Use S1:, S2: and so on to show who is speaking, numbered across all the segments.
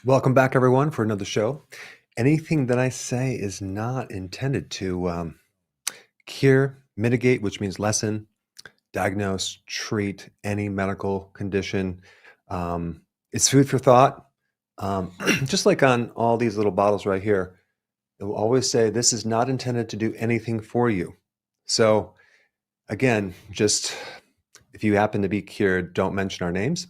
S1: Welcome back, everyone, for another show. Anything that I say is not intended to cure, mitigate, which means lessen, diagnose, treat any medical condition. It's food for thought. Just like on all these little bottles right here, it will always say this is not intended to do anything for you. So, again, just if you happen to be cured, don't mention our names.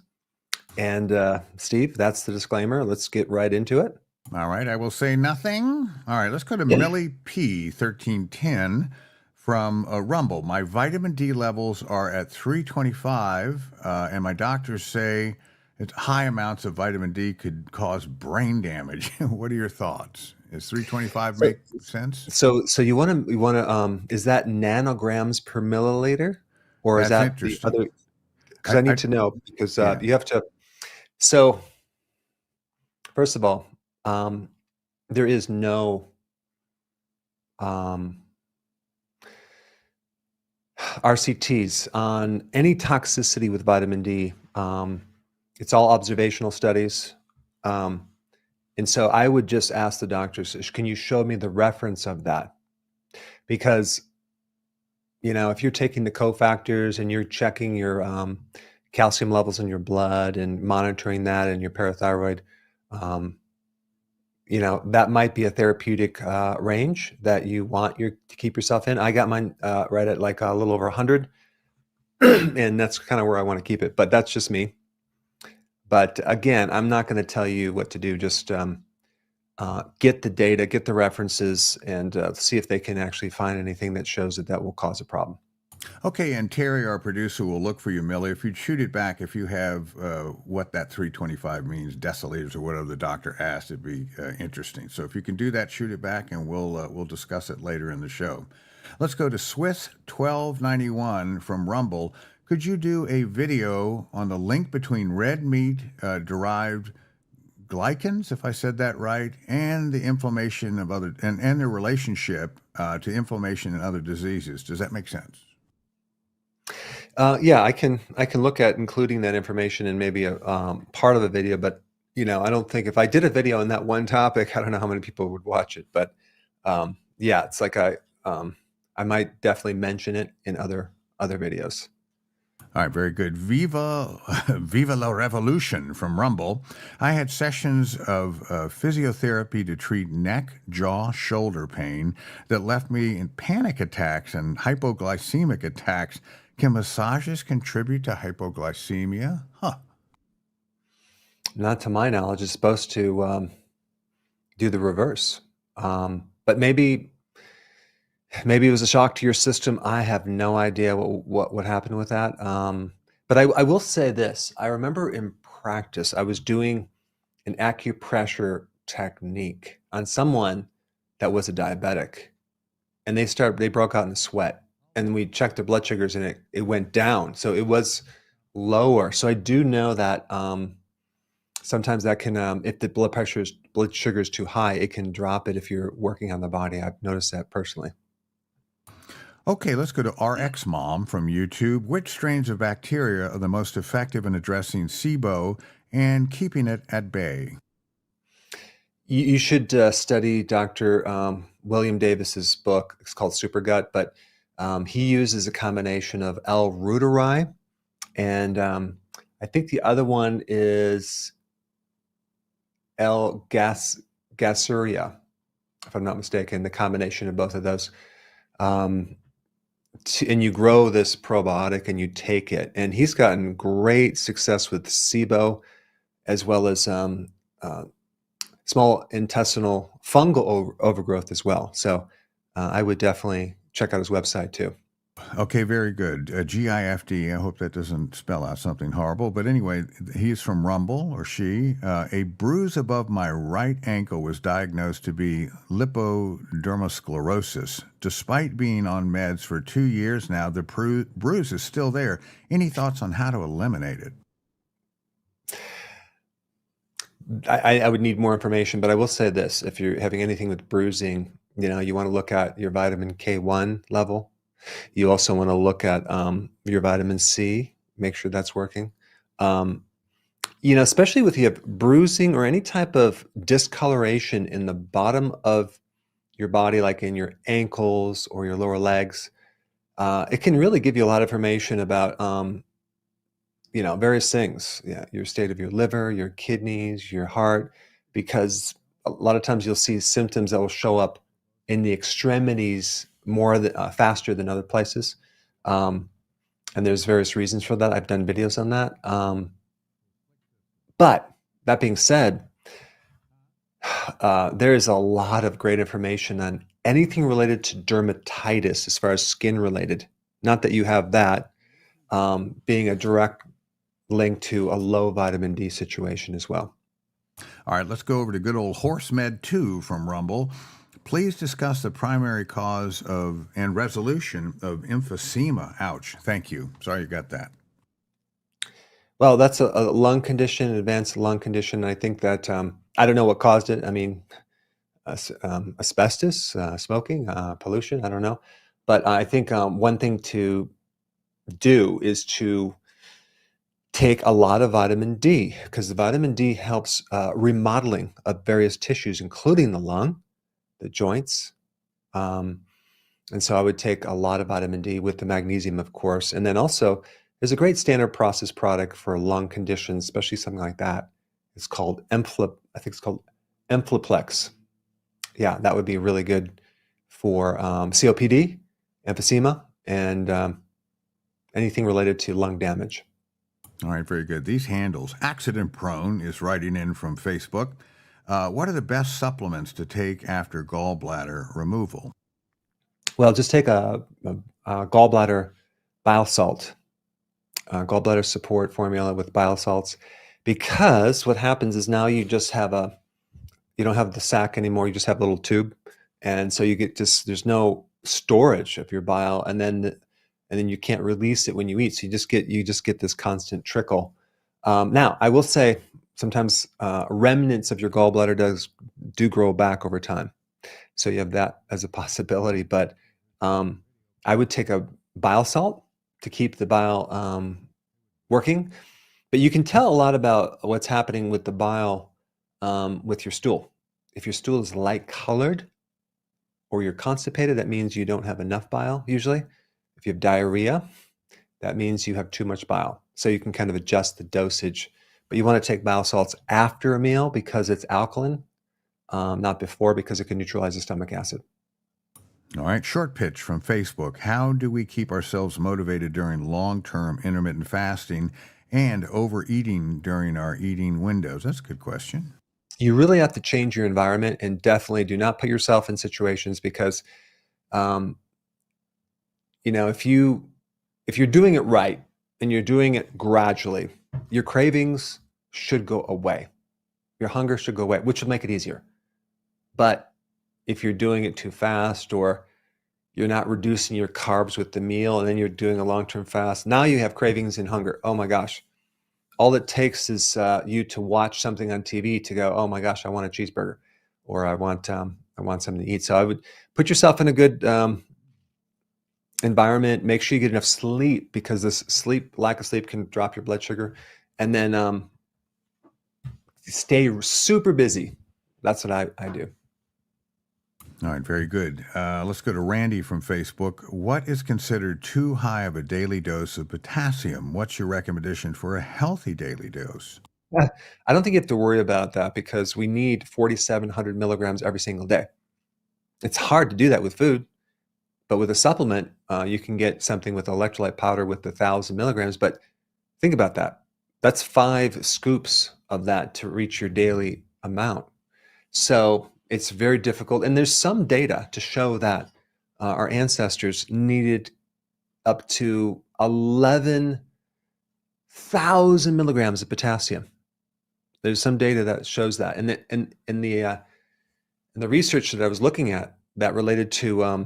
S1: And Steve, that's the disclaimer. Let's get right into it.
S2: All right, I will say nothing. All right, let's go to Millie P 1310 from Rumble. My vitamin D levels are at 325, and my doctors say that high amounts of vitamin D could cause brain damage. What are your thoughts? Is 325
S1: So,
S2: make sense?
S1: so you want to is that nanograms per milliliter, or is
S2: That's
S1: that the
S2: interesting.
S1: other? Because
S2: I,
S1: I need
S2: I
S1: to know because
S2: yeah.
S1: you have to. So first of all, um, there is no um, RCTs on any toxicity with vitamin D. It's all observational studies. Um, and so I would just ask the doctors, can you show me the reference of that? Because, if you're taking the cofactors and you're checking your calcium levels in your blood and monitoring that in your parathyroid, um, that might be a therapeutic range that you want to keep yourself in. I got mine right at like a little over 100, and that's kind of where I want to keep it. But that's just me. But again, I'm not going to tell you what to do. Just get the data, get the references, and see if they can actually find anything that shows that will cause a problem.
S2: Okay, and Terry, our producer, will look for you, Millie. If you'd shoot it back, if you have what that 325 means, deciliters or whatever the doctor asked, it'd be interesting. So if you can do that, shoot it back, and we'll discuss it later in the show. Let's go to Swiss 1291 from Rumble. Could you do a video on the link between red meat derived glycans, if I said that right, and the inflammation of other and the relationship to inflammation and other diseases? Does that make sense?
S1: Yeah, I can look at including that information in maybe a part of a video, but I don't think if I did a video on that one topic, I don't know how many people would watch it. But yeah, it's like I might definitely mention it in other videos.
S2: All right, very good. Viva, Viva la Revolution from Rumble. I had sessions of physiotherapy to treat neck, jaw, shoulder pain that left me in panic attacks and hypoglycemic attacks. Can massages contribute to hypoglycemia? Huh.
S1: Not to my knowledge, it's supposed to do the reverse. But maybe it was a shock to your system. I have no idea what happened with that. But I will say this. I remember in practice, I was doing an acupressure technique on someone that was a diabetic, and they broke out in a sweat, and we checked their blood sugars, and it went down. So it was lower. So I do know that sometimes that can, if the blood sugar is too high, it can drop it if you're working on the body. I've noticed that personally.
S2: Okay, let's go to RX Mom from YouTube. Which strains of bacteria are the most effective in addressing SIBO and keeping it at bay?
S1: You should study Dr. William Davis's book. It's called Super Gut, but he uses a combination of L. reuteri and I think the other one is L. gasseriae, if I'm not mistaken. The combination of both of those. And you grow this probiotic and you take it. And he's gotten great success with SIBO as well as small intestinal fungal overgrowth as well. So I would definitely check out his website too.
S2: Okay, very good. GIFD, I hope that doesn't spell out something horrible. But anyway, he's from Rumble, or she. A bruise above my right ankle was diagnosed to be lipodermatosclerosis. Despite being on meds for 2 years now, the bruise is still there. Any thoughts on how to eliminate it?
S1: I would need more information, but I will say this. If you're having anything with bruising, you want to look at your vitamin K1 level. You also want to look at your vitamin C, make sure that's working. Especially if you have bruising or any type of discoloration in the bottom of your body, like in your ankles or your lower legs, it can really give you a lot of information about, various things. Yeah, your state of your liver, your kidneys, your heart, because a lot of times you'll see symptoms that will show up in the extremities faster than other places. Um, and there's various reasons for that. I've done videos on that. But that being said, there is a lot of great information on anything related to dermatitis as far as skin related. Not that you have that, being a direct link to a low vitamin D situation as well.
S2: All right, let's go over to good old HorseMed 2 from Rumble. Please discuss the primary cause of and resolution of emphysema. Ouch. Thank you. Sorry you got that.
S1: Well, that's a lung condition, an advanced lung condition. I think that I don't know what caused it. I mean, asbestos, smoking, pollution. I don't know, but I think one thing to do is to take a lot of vitamin D, because the vitamin D helps remodeling of various tissues, including the lung, the joints. Um, and so I would take a lot of vitamin D with the magnesium, of course. And then also, there's a great standard process product for lung conditions, especially something like that. It's called I think it's called Ampliplex. Yeah, that would be really good for COPD, emphysema, and anything related to lung damage.
S2: All right, very good. These handles. Accident Prone is writing in from Facebook. What are the best supplements to take after gallbladder removal?
S1: Well, just take a gallbladder bile salt, gallbladder support formula with bile salts, because what happens is now you don't have the sac anymore. You just have a little tube, and so there's no storage of your bile, and then you can't release it when you eat. So you just get this constant trickle. Now, I will say sometimes remnants of your gallbladder do grow back over time. So you have that as a possibility. But I would take a bile salt to keep the bile working. But you can tell a lot about what's happening with the bile with your stool. If your stool is light colored or you're constipated, that means you don't have enough bile usually. If you have diarrhea, that means you have too much bile. So you can kind of adjust the dosage. But you want to take bile salts after a meal because it's alkaline, not before, because it can neutralize the stomach acid.
S2: All right, short pitch from Facebook. How do we keep ourselves motivated during long-term intermittent fasting and overeating during our eating windows? That's a good question.
S1: You really have to change your environment, and definitely do not put yourself in situations because, um, if you're doing it right and you're doing it gradually, your cravings should go away. Your hunger should go away, which will make it easier. But if you're doing it too fast, or you're not reducing your carbs with the meal, and then you're doing a long-term fast, now you have cravings and hunger. Oh my gosh. All it takes is you to watch something on TV to go, oh my gosh, I want a cheeseburger, or I want something to eat. So I would put yourself in a good environment. Make sure you get enough sleep, because lack of sleep can drop your blood sugar. And then stay super busy. That's what I do.
S2: All right, very good. Let's go to Randy from Facebook. What is considered too high of a daily dose of potassium? What's your recommendation for a healthy daily dose?
S1: I don't think you have to worry about that, because we need 4,700 milligrams every single day. It's hard to do that with food, but with a supplement, you can get something with electrolyte powder with 1,000 milligrams. But think about that. That's 5 scoops of that to reach your daily amount. So it's very difficult. And there's some data to show that our ancestors needed up to 11,000 milligrams of potassium. There's some data that shows that. And in the research that I was looking at that related to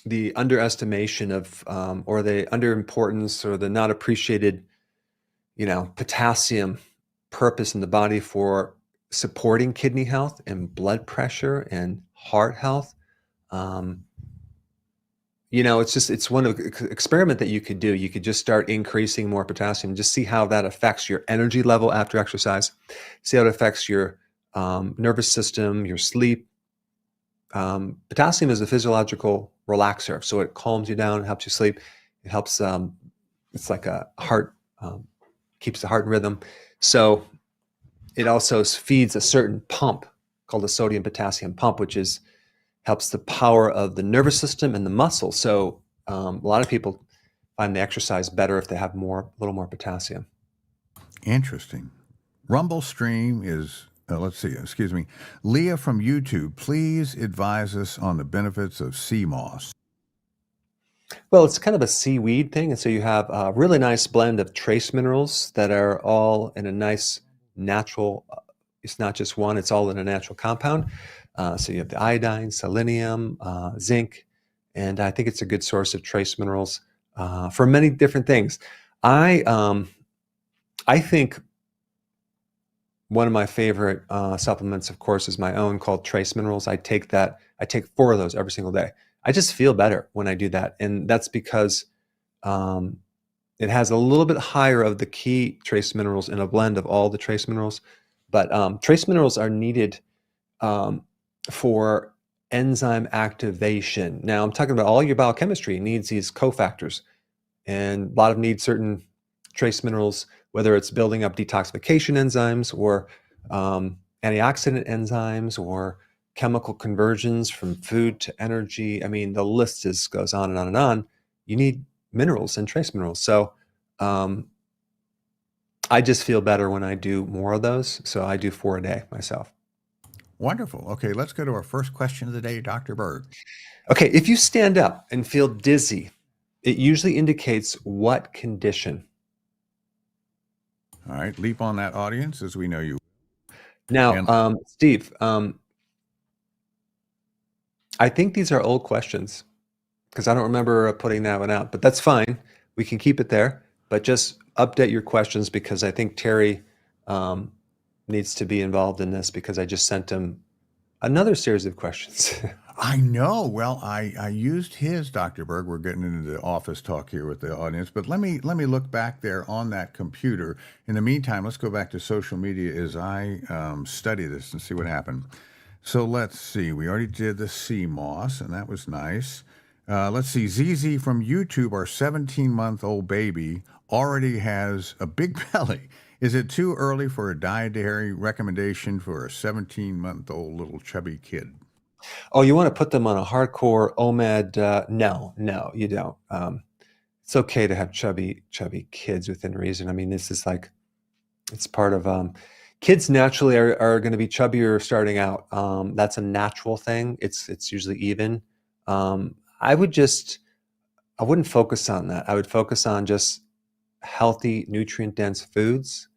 S1: the underestimation of or the underimportance, or the not appreciated, potassium purpose in the body for supporting kidney health and blood pressure and heart health. it's one of experiment that you could do. You could just start increasing more potassium, just see how that affects your energy level after exercise, see how it affects your nervous system, your sleep. Potassium is a physiological relaxer, so it calms you down, helps you sleep. It helps. It's like a heart, keeps the heart in rhythm. So it also feeds a certain pump called the sodium potassium pump, which helps the power of the nervous system and the muscle. So a lot of people find the exercise better if they have a little more potassium.
S2: Interesting. Rumble stream is, let's see, excuse me. Leah from YouTube, please advise us on the benefits of sea moss.
S1: Well, it's kind of a seaweed thing. And so you have a really nice blend of trace minerals that are all in a nice natural, it's not just one, it's all in a natural compound. So you have the iodine, selenium, zinc, and I think it's a good source of trace minerals for many different things. I think one of my favorite supplements, of course, is my own called Trace Minerals. I take 4 of those every single day. I just feel better when I do that. And that's because it has a little bit higher of the key trace minerals in a blend of all the trace minerals. But trace minerals are needed for enzyme activation. Now, I'm talking about all your biochemistry needs these cofactors. And a lot of need certain trace minerals, whether it's building up detoxification enzymes or antioxidant enzymes or chemical conversions from food to energy. I mean, the list goes on and on and on. You need minerals and trace minerals. So I just feel better when I do more of those. So I do 4 a day myself.
S2: Wonderful. Okay, let's go to our first question of the day, Dr. Berg.
S1: Okay, if you stand up and feel dizzy, it usually indicates what condition?
S2: All right, leap on that, audience, as we know you.
S1: Now, Steve, I think these are old questions because I don't remember putting that one out, but that's fine. We can keep it there, but just update your questions because I think Terry needs to be involved in this because I just sent him another series of questions.
S2: I know. Well, I used his, Dr. Berg. We're getting into the office talk here with the audience, but let me look back there on that computer. In the meantime, let's go back to social media as I study this and see what happened. So let's see. We already did the sea moss, and that was nice. Let's see. ZZ from YouTube, our 17-month-old baby, already has a big belly. Is it too early for a dietary recommendation for a 17-month-old little chubby kid?
S1: Oh, you want to put them on a hardcore OMAD? No, you don't. It's okay to have chubby kids within reason. I mean, this is like, it's part of kids naturally are going to be chubbier starting out. That's a natural thing. It's usually even. I wouldn't focus on that. I would focus on just healthy, nutrient-dense foods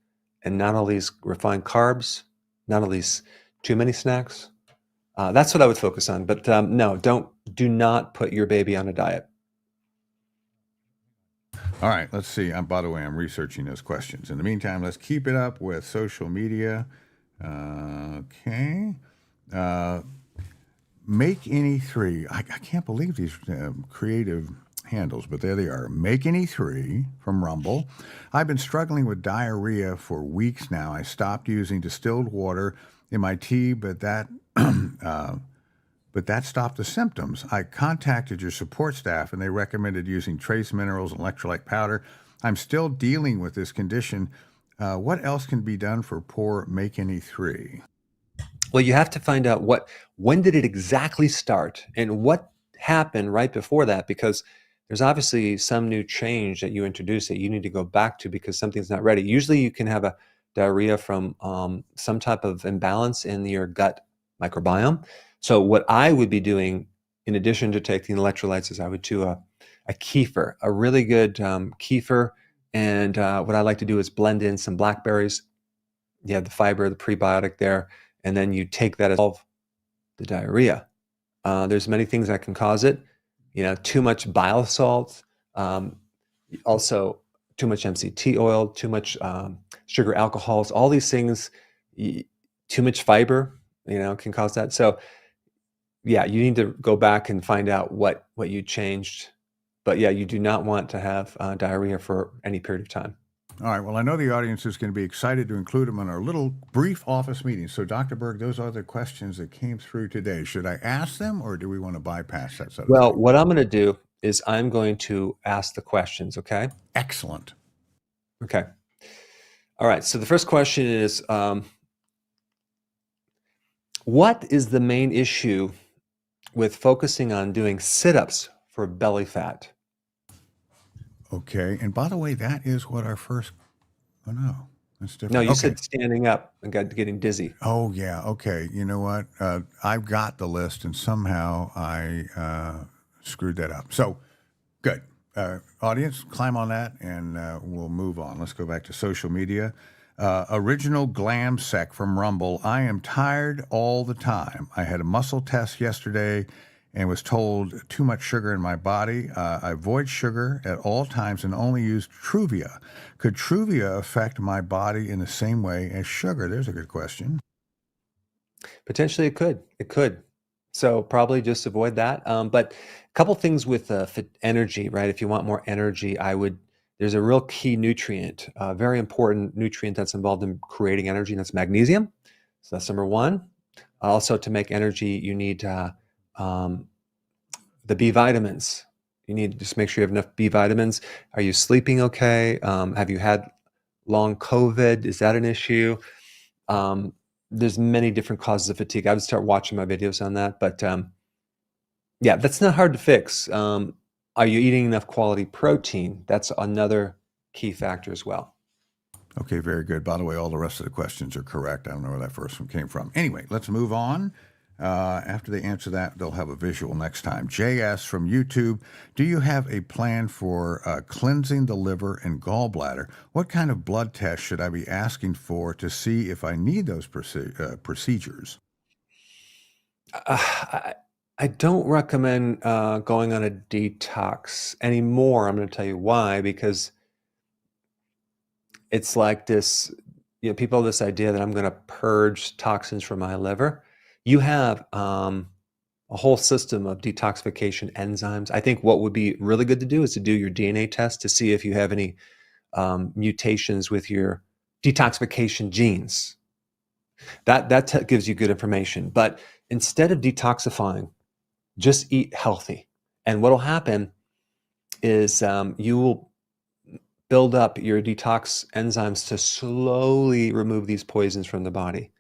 S1: and not all these refined carbs, not all these too many snacks. That's what I would focus on. But no, do not put your baby on a diet.
S2: All right, let's see. By the way, I'm researching those questions. In the meantime, let's keep it up with social media. Okay. Make any 3. I can't believe these creative handles, but there they are. Make any 3 from Rumble. I've been struggling with diarrhea for weeks now. I stopped using distilled water in my tea, but that stopped the symptoms. I contacted your support staff, and they recommended using trace minerals and electrolyte powder. I'm still dealing with this condition. What else can be done for poor Make Any 3?
S1: Well, you have to find out when did it exactly start and what happened right before that, because there's obviously some new change that you introduced that you need to go back to because something's not ready. Usually you can have a diarrhea from some type of imbalance in your gut microbiome. So what I would be doing in addition to taking electrolytes is I would do a kefir, a really good kefir. And what I like to do is blend in some blackberries. You have the fiber, the prebiotic there, and then you take that as the diarrhea. There's many things that can cause it. Too much bile salts, also too much MCT oil, too much sugar alcohols, all these things, too much fiber, can cause that. So yeah, you need to go back and find out what you changed. But yeah, you do not want to have diarrhea for any period of time.
S2: All right. Well, I know the audience is going to be excited to include them in our little brief office meeting. So, Dr. Berg, those are the questions that came through today. Should I ask them, or do we want to bypass that sort of
S1: Well,
S2: thing?
S1: what I'm going to do is I'm going to ask the questions, okay?
S2: Excellent.
S1: Okay. All right. So the first question is, what is the main issue with focusing on doing sit-ups for belly fat?
S2: Okay. And by the way, that is what our first. Oh no, that's
S1: No,
S2: different.
S1: you
S2: Okay.
S1: said standing up and getting dizzy.
S2: Oh yeah. Okay. You know what? I've got the list, and somehow I screwed that up. So good. Audience, climb on that, and we'll move on. Let's go back to social media. Original Glam Sec from Rumble. I am tired all the time. I had a muscle test yesterday and was told too much sugar in my body. I avoid sugar at all times and only use Truvia. Could Truvia affect my body in the same way as sugar? There's a good question.
S1: Potentially it could. It could. So probably just avoid that. But a couple things with energy, right? If you want more energy, there's a real key nutrient, very important nutrient that's involved in creating energy, and that's magnesium. So that's number one. Also, to make energy, you need um, the B vitamins. You need to just make sure you have enough B vitamins. Are you sleeping okay? Have you had long COVID? Is that an issue? There's many different causes of fatigue. I would start watching my videos on that. But yeah, that's not hard to fix. Are you eating enough quality protein? That's another key factor as well.
S2: Okay, very good. By the way, all the rest of the questions are correct. I don't know where that first one came from. Anyway, let's move on. After they answer that, they'll have a visual next time. JS from YouTube, do you have a plan for cleansing the liver and gallbladder? What kind of blood test should I be asking for to see if I need those procedures?
S1: I don't recommend going on a detox anymore. I'm going to tell you why, because it's like this, people have this idea that I'm going to purge toxins from my liver. You have a whole system of detoxification enzymes. I think what would be really good to do is to do your DNA test to see if you have any mutations with your detoxification genes. That gives you good information. But instead of detoxifying, just eat healthy. And what will happen is you will build up your detox enzymes to slowly remove these poisons from the body.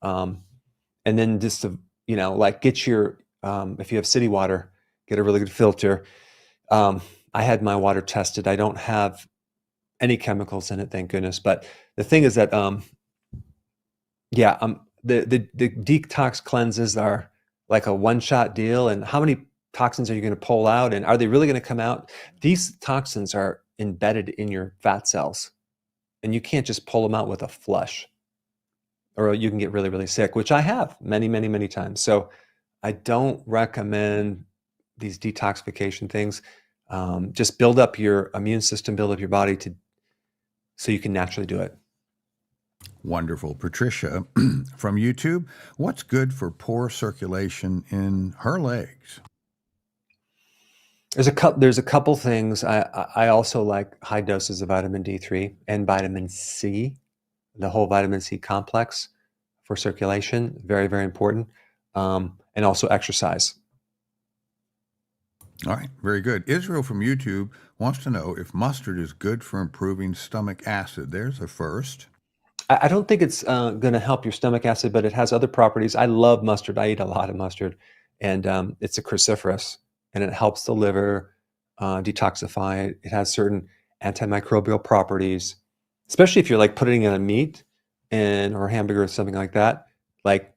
S1: And then just to, like get your, if you have city water, get a really good filter. I had my water tested. I don't have any chemicals in it, thank goodness. But the thing is that, the detox cleanses are like a one-shot deal. And how many toxins are you going to pull out? And are they really going to come out? These toxins are embedded in your fat cells, and you can't just pull them out with a flush, or you can get really, really sick, which I have many, many, many times. So I don't recommend these detoxification things. Just build up your immune system, build up your body so you can naturally do it.
S2: Wonderful. Patricia from YouTube, what's good for poor circulation in her legs?
S1: There's a couple things. I also like high doses of vitamin D3 and vitamin C, the whole vitamin C complex for circulation. Very, very important. And also exercise.
S2: All right, very good. Israel from YouTube wants to know if mustard is good for improving stomach acid. There's a first.
S1: I don't think it's going to help your stomach acid, but it has other properties. I love mustard. I eat a lot of mustard, and it's a cruciferous, and it helps the liver detoxify it. It has certain antimicrobial properties, especially if you're like putting in a meat or hamburger or something like that. Like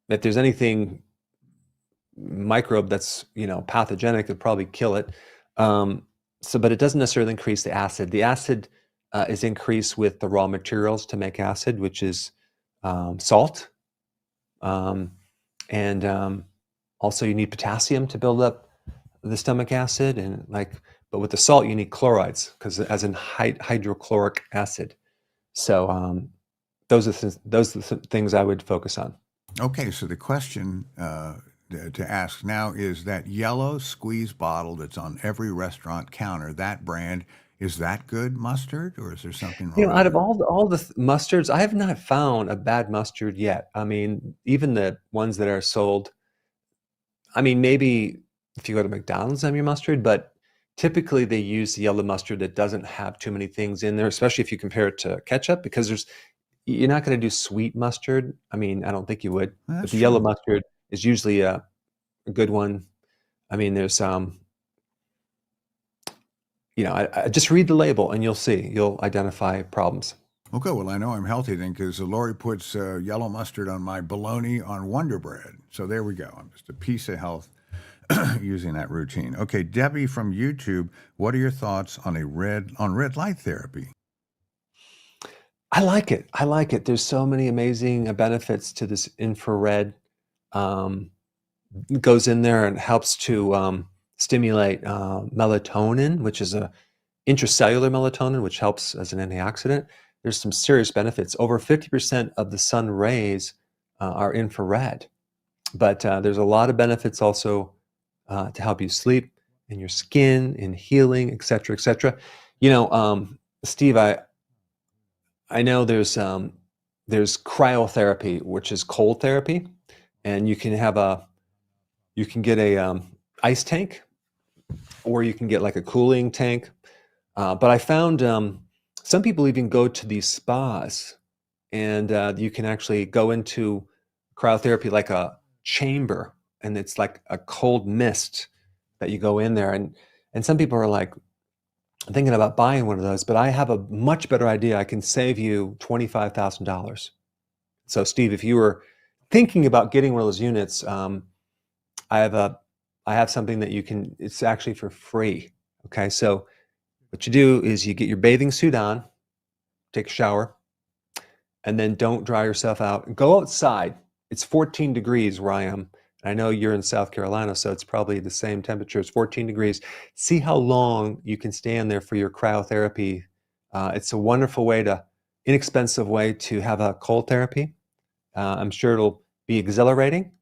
S1: if there's anything microbe that's pathogenic, it'd probably kill it. But it doesn't necessarily increase the acid. The acid is increased with the raw materials to make acid, which is salt, and also you need potassium to build up the stomach acid, but with the salt you need chlorides, because as in hydrochloric acid. So those are the things I would focus on.
S2: Okay, so the question to ask now is that yellow squeeze bottle that's on every restaurant counter, that brand, is that good mustard or is there something
S1: You
S2: wrong
S1: know,
S2: with
S1: out of
S2: it?
S1: all the mustards, I have not found a bad mustard yet. I mean, even the ones that are sold, I mean, maybe if you go to McDonald's, have your mustard, but typically they use the yellow mustard that doesn't have too many things in there, especially if you compare it to ketchup, because you're not going to do sweet mustard. I mean, I don't think you would,
S2: Well,
S1: but
S2: that's
S1: the yellow
S2: true.
S1: mustard is usually a good one. I mean, there's I just read the label and you'll see, you'll identify problems.
S2: Okay, well, I know I'm healthy then because Lori puts yellow mustard on my bologna on Wonder Bread. So there we go. I'm just a piece of health using that routine. Okay, Debbie from YouTube, what are your thoughts on red light therapy?
S1: I like it. I like it. There's so many amazing benefits to this infrared. Um, it goes in there and helps to stimulate melatonin, which is a intracellular melatonin, which helps as an antioxidant. There's some serious benefits. Over 50% of the sun rays are infrared, but there's a lot of benefits also to help you sleep and your skin and healing, et cetera, et cetera. Steve, I know there's cryotherapy, which is cold therapy, and you can get a ice tank, or you can get like a cooling tank. But I found some people even go to these spas, and you can actually go into cryotherapy like a chamber, and it's like a cold mist that you go in there, and some people are like thinking about buying one of those, but I have a much better idea. I can save you $25,000. So, Steve, if you were thinking about getting one of those units, I have a I have something that you can. It's actually for free. Okay, so what you do is you get your bathing suit on, take a shower, and then don't dry yourself out. Go outside. It's 14 degrees where I am. I know you're in South Carolina, so it's probably the same temperature. It's 14 degrees. See how long you can stand there for your cryotherapy. It's a wonderful inexpensive way to have a cold therapy. I'm sure it'll be exhilarating,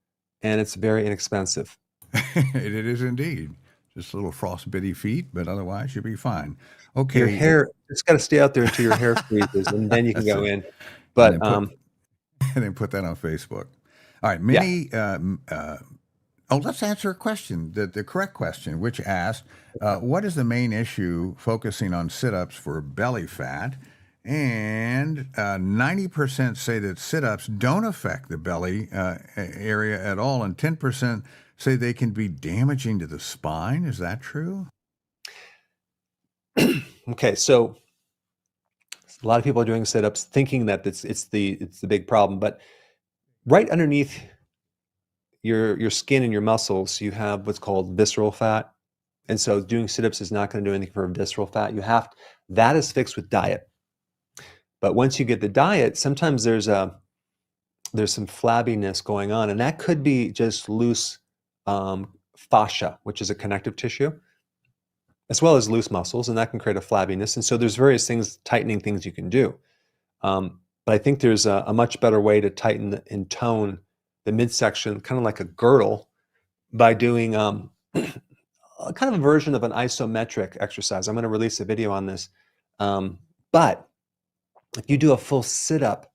S1: and it's very inexpensive.
S2: It is indeed. Just little frostbitty feet, but otherwise you'll be fine.
S1: Your
S2: Okay.
S1: hair, it's got to stay out there until your hair freezes, and then you can
S2: That's
S1: go
S2: it.
S1: in.
S2: And
S1: But
S2: then put and then put that on Facebook. All right,
S1: yeah,
S2: let's answer a question, the correct question, which asked, what is the main issue focusing on sit-ups for belly fat? And 90% say that sit-ups don't affect the belly area at all, and 10% say they can be damaging to the spine. Is that true?
S1: okay. So a lot of people are doing sit-ups, thinking that it's the big problem. But right underneath your skin and your muscles, you have what's called visceral fat, and so doing sit-ups is not going to do anything for visceral fat. That is fixed with diet. But once you get the diet, sometimes there's some flabbiness going on, and that could be just loose fascia, which is a connective tissue, as well as loose muscles, and that can create a flabbiness. And so there's various things, tightening things you can do. But I think there's a much better way to tighten and tone the midsection, kind of like a girdle, by doing a kind of a version of an isometric exercise. I'm going to release a video on this. But if you do a full sit up,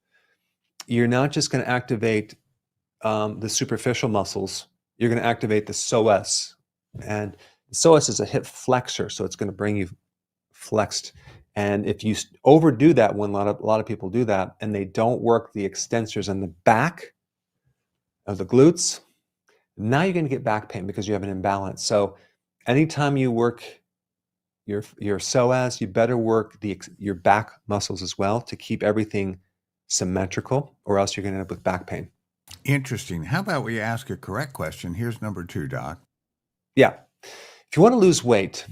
S1: you're not just going to activate the superficial muscles, you're going to activate the psoas. And the psoas is a hip flexor, so it's going to bring you flexed. And if you overdo that, when a lot of people do that, and they don't work the extensors in the back of the glutes, now you're going to get back pain because you have an imbalance. So anytime you work your psoas, you better work your back muscles as well to keep everything symmetrical, or else you're going to end up with back pain.
S2: Interesting. How about we ask a correct question? Here's number two, Doc.
S1: Yeah. If you want to lose weight,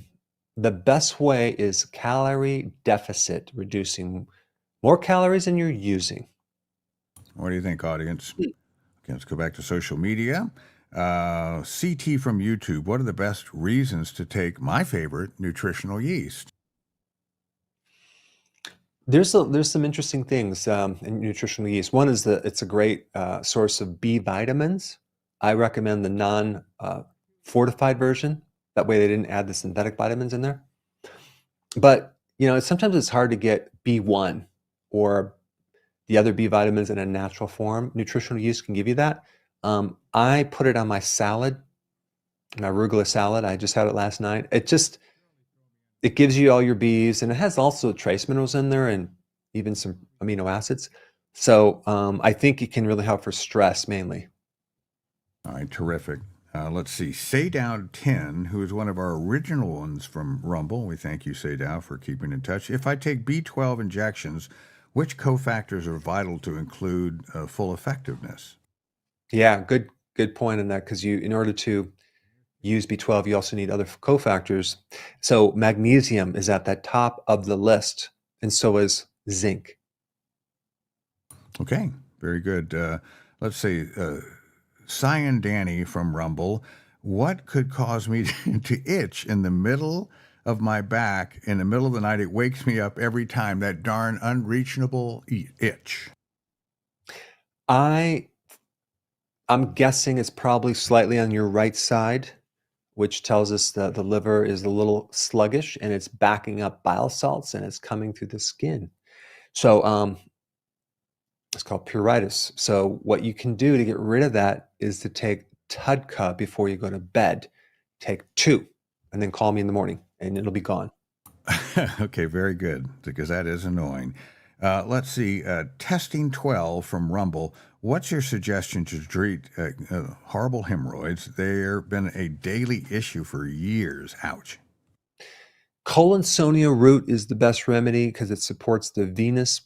S1: the best way is calorie deficit, reducing more calories than you're using.
S2: What do you think, audience? Okay, let's go back to social media. CT from YouTube. What are the best reasons to take my favorite nutritional yeast?
S1: There's some interesting things in nutritional yeast. One is that it's a great source of B vitamins. I recommend the non-fortified version. That way they didn't add the synthetic vitamins in there. But, sometimes it's hard to get B1 or the other B vitamins in a natural form. Nutritional yeast can give you that. I put it on my salad, my arugula salad. I just had it last night. It gives you all your Bs, and it has also trace minerals in there and even some amino acids. So I think it can really help for stress mainly.
S2: All right, terrific. Let's see. Saydow10, who is one of our original ones from Rumble. We thank you, Saydow, for keeping in touch. If I take B12 injections, which cofactors are vital to include full effectiveness?
S1: Yeah, good point in that, because in order to use B12, you also need other cofactors. So magnesium is at the top of the list, and so is zinc.
S2: Okay, very good. Let's see. Cyan Danny from Rumble. What could cause me to itch in the middle of my back in the middle of the night? It wakes me up every time, that darn unreachable itch.
S1: I'm guessing it's probably slightly on your right side, which tells us that the liver is a little sluggish and it's backing up bile salts and it's coming through the skin. So it's called pruritus. So what you can do to get rid of that is to take Tudka before you go to bed. Take 2 and then call me in the morning and it'll be gone.
S2: Okay, very good, because that is annoying. Let's see. Testing 12 from Rumble. What's your suggestion to treat horrible hemorrhoids? They've been a daily issue for years. Ouch.
S1: Collinsonia root is the best remedy because it supports the venous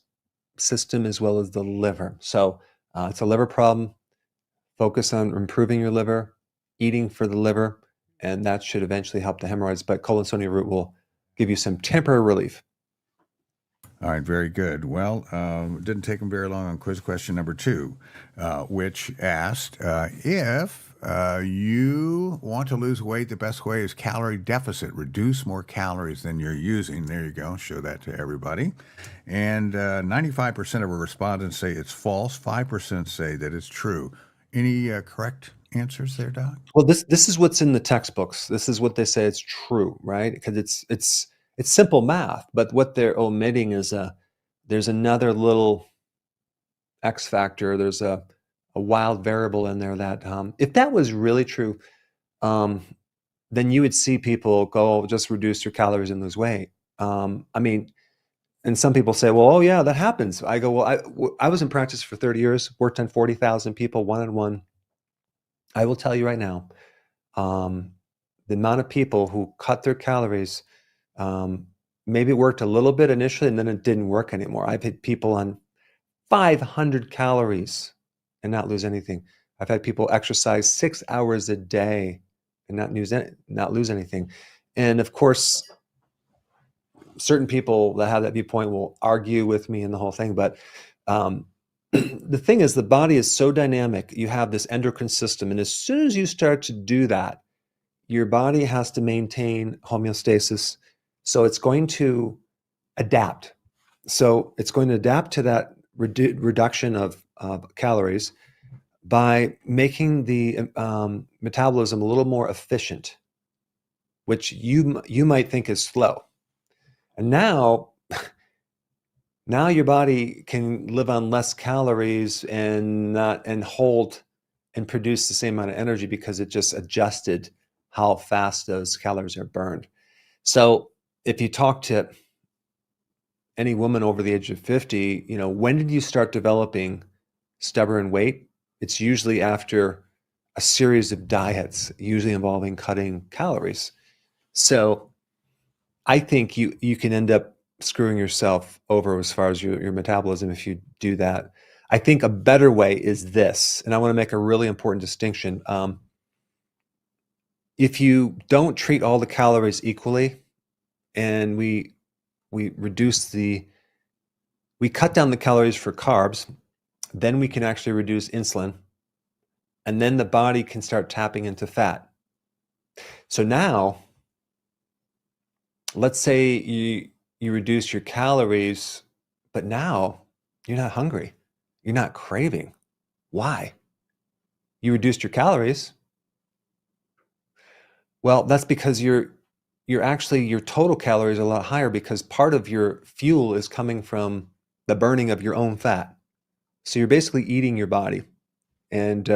S1: system as well as the liver. So it's a liver problem. Focus on improving your liver, eating for the liver, and that should eventually help the hemorrhoids. But Collinsonia root will give you some temporary relief.
S2: All right, very good. Well, it didn't take them very long on quiz question number 2, which asked if you want to lose weight, the best way is calorie deficit. Reduce more calories than you're using. There you go. Show that to everybody. And 95% of our respondents say it's false. 5% say that it's true. Any correct answers there, Doc?
S1: Well, this is what's in the textbooks. This is what they say it's true, right? Because it's simple math, but what they're omitting is there's another little X factor. There's a wild variable in there that if that was really true, then you would see people go just reduce their calories and lose weight. I mean, and some people say, well, oh yeah, that happens. I go, well, I was in practice for 30 years, worked on 40,000 people one-on-one. I will tell you right now, the amount of people who cut their calories, maybe it worked a little bit initially and then it didn't work anymore. I've had people on 500 calories and not lose anything. I've had people exercise 6 hours a day and not lose anything. And of course, certain people that have that viewpoint will argue with me and the whole thing. But the thing is, the body is so dynamic. You have this endocrine system. And as soon as you start to do that, your body has to maintain homeostasis. So it's going to adapt. So it's going to adapt to that reduction of calories by making the metabolism a little more efficient, which you might think is slow. And now your body can live on less calories and hold and produce the same amount of energy because it just adjusted how fast those calories are burned. So if you talk to any woman over the age of 50, when did you start developing stubborn weight? It's usually after a series of diets, usually involving cutting calories. So I think you can end up screwing yourself over as far as your metabolism if you do that. I think a better way is this, and I want to make a really important distinction. If you don't treat all the calories equally, and we cut down the calories for carbs, then we can actually reduce insulin, and then the body can start tapping into fat. So now, let's say you reduce your calories, but now you're not hungry. You're not craving. Why? You reduced your calories. Well, that's because you're actually, your total calories are a lot higher because part of your fuel is coming from the burning of your own fat. So you're basically eating your body. And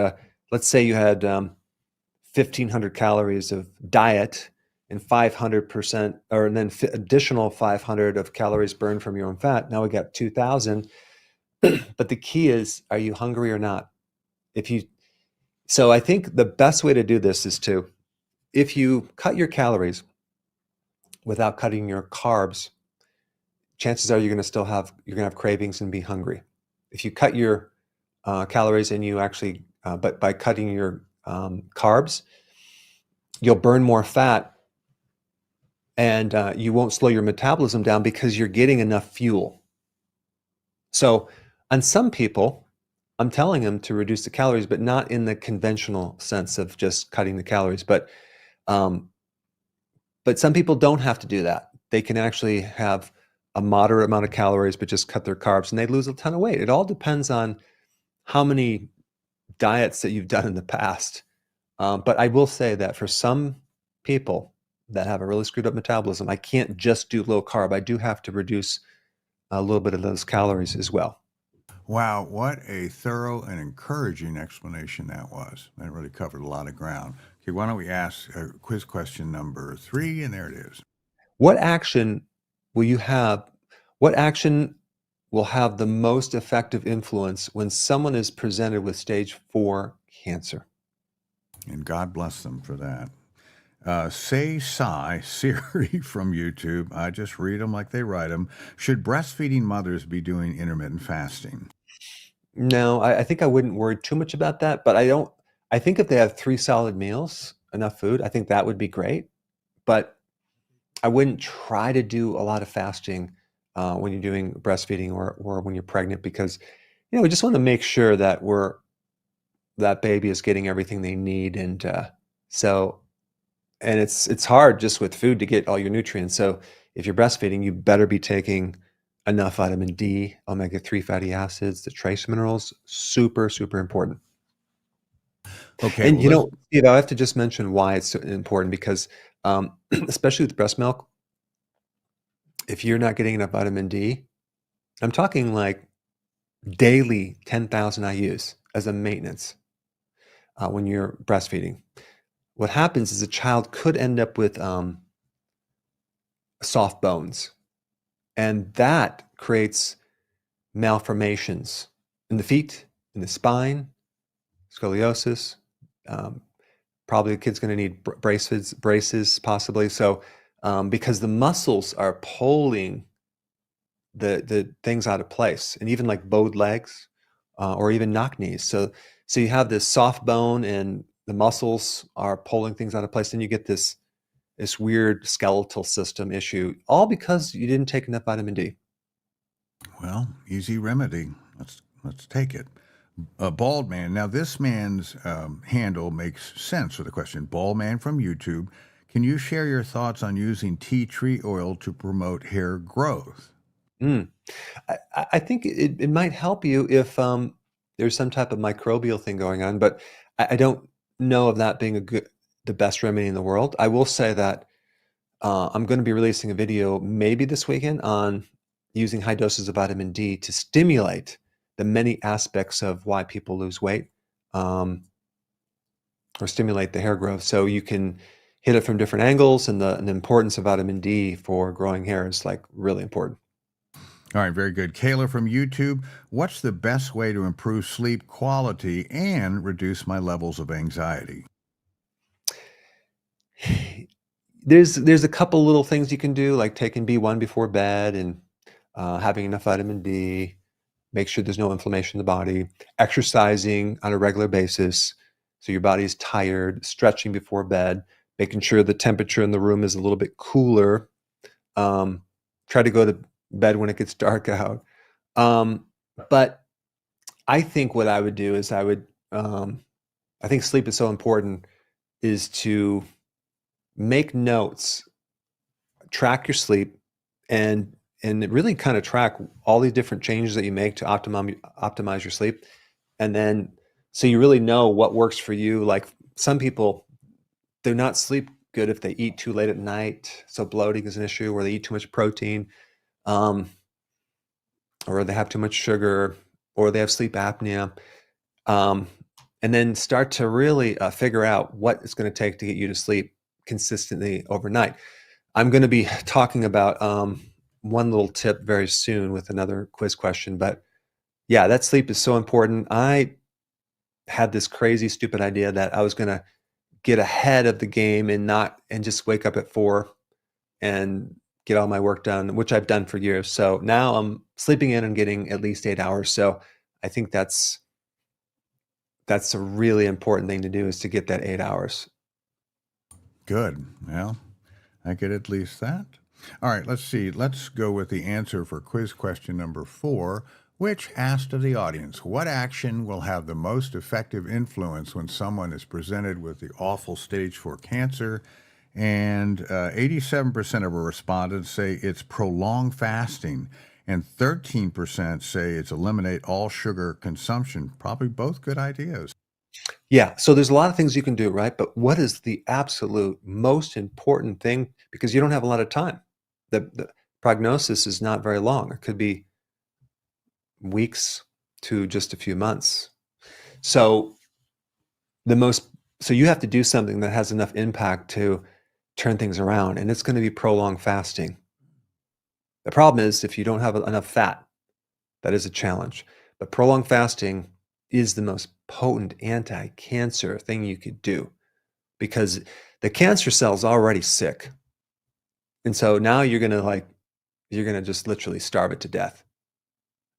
S1: let's say you had 1,500 calories of diet and 500%, or and then additional 500 of calories burned from your own fat. Now we got 2,000. But the key is, are you hungry or not? So I think the best way to do this is if you cut your calories without cutting your carbs, chances are you're going to have cravings and be hungry. If you cut your calories and you actually, but by cutting your carbs, you'll burn more fat, and you won't slow your metabolism down because you're getting enough fuel. So on some people, I'm telling them to reduce the calories, but not in the conventional sense of just cutting the calories. But some people don't have to do that. They can actually have a moderate amount of calories, but just cut their carbs, and they lose a ton of weight. It all depends on how many diets that you've done in the past. But I will say that for some people that have a really screwed up metabolism, I can't just do low carb. I do have to reduce a little bit of those calories as well.
S2: Wow, what a thorough and encouraging explanation that was. That really covered a lot of ground. Okay, why don't we ask quiz question number 3, and there it is.
S1: What action will you have? What action will have the most effective influence when someone is presented with stage 4 cancer?
S2: And God bless them for that. Say Sigh, Siri from YouTube. I just read them like they write them. Should breastfeeding mothers be doing intermittent fasting?
S1: No, I think I wouldn't worry too much about that, but I think if they have 3 solid meals, enough food, I think that would be great. But I wouldn't try to do a lot of fasting when you're doing breastfeeding or when you're pregnant, because we just want to make sure that that baby is getting everything they need, and it's hard just with food to get all your nutrients. So if you're breastfeeding, you better be taking enough vitamin D, omega-3 fatty acids, the trace minerals, super, super important.
S2: Okay,
S1: And
S2: well,
S1: Steve, I have to just mention why it's so important, because especially with breast milk, if you're not getting enough vitamin D, I'm talking like daily 10,000 IUs as a maintenance when you're breastfeeding. What happens is a child could end up with soft bones, and that creates malformations in the feet, in the spine, scoliosis. Um, Probably the kid's going to need braces possibly. So because the muscles are pulling the things out of place, and even like bowed legs or even knock knees. So you have this soft bone and the muscles are pulling things out of place, and you get this weird skeletal system issue, all because you didn't take enough vitamin D.
S2: well, easy remedy. Let's take it. A bald man. Now, this man's handle makes sense for the question. Bald man from YouTube. Can you share your thoughts on using tea tree oil to promote hair growth?
S1: Mm. I think it might help you if there's some type of microbial thing going on, but I don't know of that being the best remedy in the world. I will say that I'm going to be releasing a video maybe this weekend on using high doses of vitamin D to stimulate the many aspects of why people lose weight, or stimulate the hair growth. So you can hit it from different angles, and the importance of vitamin D for growing hair is like really important.
S2: All right, very good. Kayla from YouTube. What's the best way to improve sleep quality and reduce my levels of anxiety?
S1: There's a couple little things you can do, like taking B1 before bed, and having enough vitamin D, make sure there's no inflammation in the body, exercising on a regular basis so your body is tired, stretching before bed, making sure the temperature in the room is a little bit cooler. Try to go to bed when it gets dark out. But I think what I would do is I think sleep is so important, is to make notes, track your sleep, and really kind of track all these different changes that you make to optimize your sleep, and then So you really know what works for you. Like some people do not sleep good if they eat too late at night. So bloating is an issue, or they eat too much protein, um, or they have too much sugar, or they have sleep apnea. Um, and then start to really figure out what it's going to take to get you to sleep consistently overnight. I'm going to be talking about one little tip very soon with another quiz question. But yeah, that sleep is so important. I had this crazy, stupid idea that I was going to get ahead of the game and just wake up at 4 and get all my work done, which I've done for years. So now I'm sleeping in and getting at least 8 hours. So I think that's a really important thing to do, is to get that 8 hours.
S2: Good. Well, I get at least that. All right, let's see. Let's go with the answer for quiz question number 4, which asked of the audience, what action will have the most effective influence when someone is presented with the awful stage 4 cancer? And 87% of our respondents say it's prolonged fasting, and 13% say it's eliminate all sugar consumption. Probably both good ideas.
S1: Yeah, so there's a lot of things you can do, right? But what is the absolute most important thing? Because you don't have a lot of time. The prognosis is not very long. It could be weeks to just a few months. So so you have to do something that has enough impact to turn things around, and it's going to be prolonged fasting. The problem is if you don't have enough fat, that is a challenge. But prolonged fasting is the most potent anti-cancer thing you could do, because the cancer cell's already sick. And so now you're going to just literally starve it to death.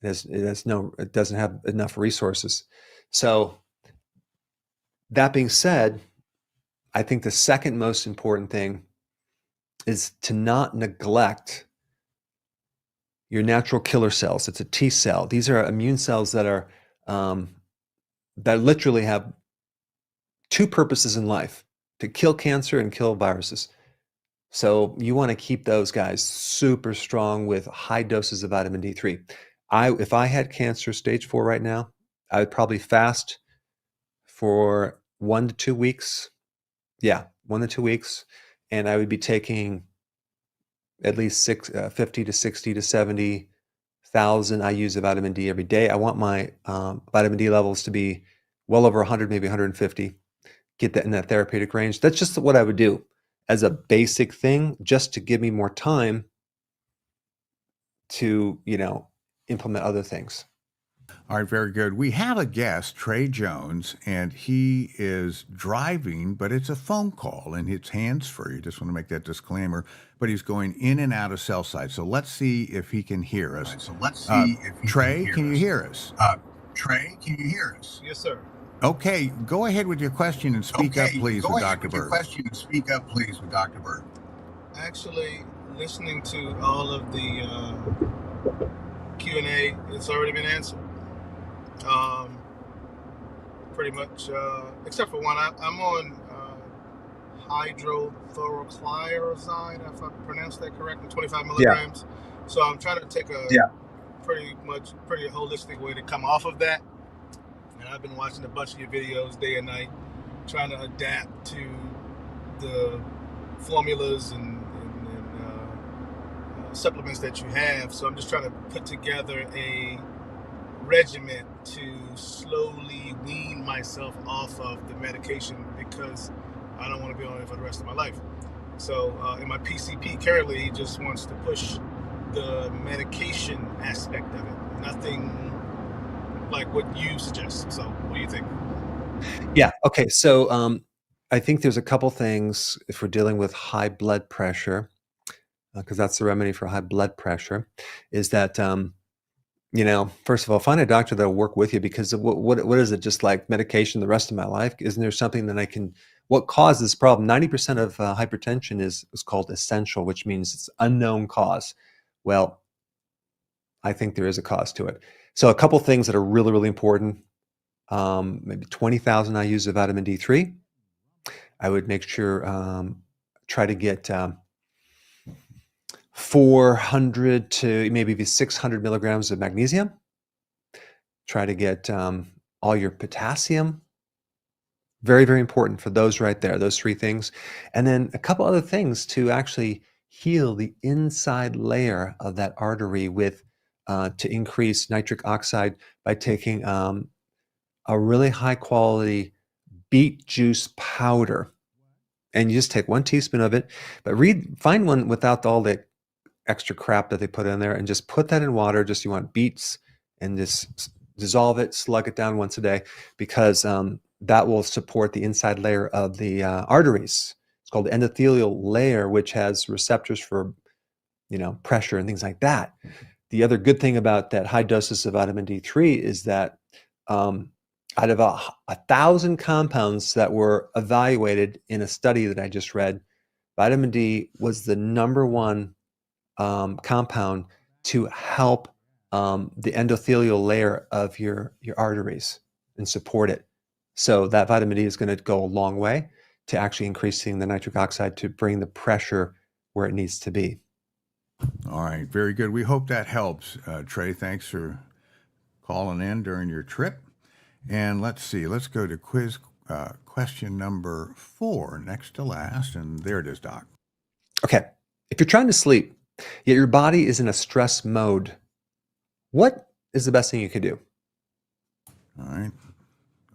S1: It doesn't have enough resources. So that being said, I think the second most important thing is to not neglect your natural killer cells. It's a T cell. These are immune cells that literally have two purposes in life: to kill cancer and kill viruses. So you want to keep those guys super strong with high doses of vitamin D3. If I had cancer stage 4 right now, I would probably fast for 1 to 2 weeks. Yeah, 1 to 2 weeks. And I would be taking at least 50 to 60 to 70,000 IUs of vitamin D every day. I want my vitamin D levels to be well over 100, maybe 150. Get that in that therapeutic range. That's just what I would do as a basic thing, just to give me more time to, implement other things.
S2: All right, very good. We have a guest, Trey Jones, and he is driving, but it's a phone call and it's hands-free. Just want to make that disclaimer. But he's going in and out of cell site. So let's see if he can hear us. Trey, can you hear us? Trey, can you hear us?
S3: Yes, sir.
S2: Okay, go ahead with your question and speak up, please, with Dr. Berg.
S3: Actually, listening to all of the Q&A, it's already been answered. Pretty much, except for one. I'm on hydrochlorothiazide, if I pronounced that correctly, 25 milligrams. Yeah. So I'm trying to take a pretty holistic way to come off of that. And I've been watching a bunch of your videos day and night, trying to adapt to the formulas and supplements that you have. So I'm just trying to put together a regimen to slowly wean myself off of the medication, because I don't want to be on it for the rest of my life. So in my PCP currently, he just wants to push the medication aspect of it. Nothing like what you suggest. So what do you think?
S1: Yeah. Okay. So I think there's a couple things if we're dealing with high blood pressure, because that's the remedy for high blood pressure, is that first of all, find a doctor that will work with you, because what is it, just like medication the rest of my life? Isn't there something that what causes this problem? 90% of hypertension is called essential, which means it's unknown cause. Well, I think there is a cause to it. So a couple things that are really, really important, maybe 20,000 IUs of vitamin D3. I would make sure, try to get 400 to maybe 600 milligrams of magnesium. Try to get all your potassium. Very, very important for those right there, those three things. And then a couple other things to actually heal the inside layer of that artery with to increase nitric oxide by taking a really high quality beet juice powder. And you just take 1 teaspoon of it, but find one without all the extra crap that they put in there, and just put that in water. Just you want beets, and just dissolve it, slug it down once a day, because that will support the inside layer of the arteries. It's called the endothelial layer, which has receptors for pressure and things like that. The other good thing about that high doses of vitamin D3 is that out of 1,000 compounds that were evaluated in a study that I just read, vitamin D was the number one compound to help the endothelial layer of your arteries and support it. So that vitamin D is going to go a long way to actually increasing the nitric oxide to bring the pressure where it needs to be.
S2: All right, very good. We hope that helps. Trey, thanks for calling in during your trip. And let's see, let's go to quiz question number 4, next to last. And there it is, Doc.
S1: Okay. If you're trying to sleep, yet your body is in a stress mode, what is the best thing you could do?
S2: All right.